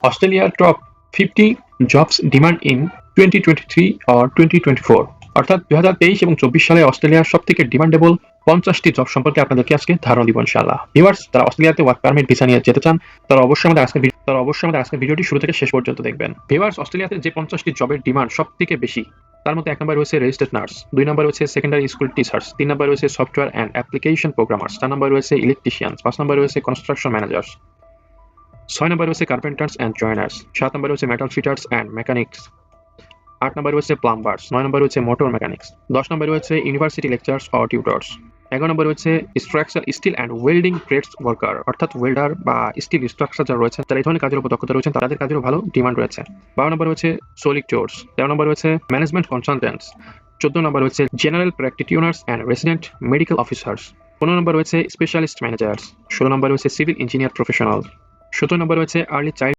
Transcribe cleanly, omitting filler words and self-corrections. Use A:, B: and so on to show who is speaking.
A: Australia top 50 jobs demand in 2023 or 2024 অর্থাৎ 2023 এবং 24 সালে অস্ট্রেলিয়ার সবথেকে ডিমান্ডেবল 50টি জব সম্পর্কে আপনাদেরকে আজকে ধারণা দিব ইনশাআল্লাহ। ভিউয়ার্স, যারা অস্ট্রেলিয়াতে ওয়ার্ক পারমিট ভিসা নিয়ে যেতে চান তারা অবশ্যই আমাদের আজকের ভিডিওটি শুরু থেকে শেষ পর্যন্ত দেখবেন। ভিউয়ার্স, অস্ট্রেলিয়াতে যে 50টি জবের ডিমান্ড সবথেকে বেশি তার মধ্যে 1 নম্বর রয়েছে রেজিস্টার্ড নার্স, 2 নম্বর রয়েছে সেকেন্ডারি স্কুল টিচার্স, 3 নম্বর রয়েছে সফটওয়্যার অ্যান্ড অ্যাপ্লিকেশন প্রোগ্রামার্স, 4 নম্বর রয়েছে ইলেকট্রিশিয়ানস, 5 নম্বর রয়েছে কনস্ট্রাকশন ম্যানেজার্স, 6 নম্বর রয়েছে কার্পেন্টার্স অ্যান্ড জয়েনার্স, 7 নম্বর রয়েছে মেটাল ফিটার্স অ্যান্ড মেকানিক্স, 8 নম্বর রয়েছে প্লাম্বার্স, 9 নম্বর রয়েছে মোটর মেকানিক্স, 10 নম্বর রয়েছে ইউনিভার্সিটি লেকচারার্স অর টিউটর্স, 11 নম্বর রয়েছে structure steel and welding trades worker অর্থাৎ ওয়েল্ডার বা স্টিল স্ট্রাকচার যারা রয়েছে তারা এই ধরনের কাজের উপর দক্ষতা রয়েছেন তাদের কাজেরও ভালো ডিমান্ড রয়েছে। 12 নম্বর রয়েছে সোলিক টোর্স, 13 নম্বর রয়েছে ম্যানেজমেন্ট কনসালটেন্টস, 14 নম্বর রয়েছে general practitioners and resident medical officers, 15 নম্বর রয়েছে স্পেশালিস্ট ম্যানেজার্স, 16 নম্বর রয়েছে সিভিল ইঞ্জিনিয়ার প্রফেশনাল, 17 নম্বর রয়েছে আর্লি চাইল্ড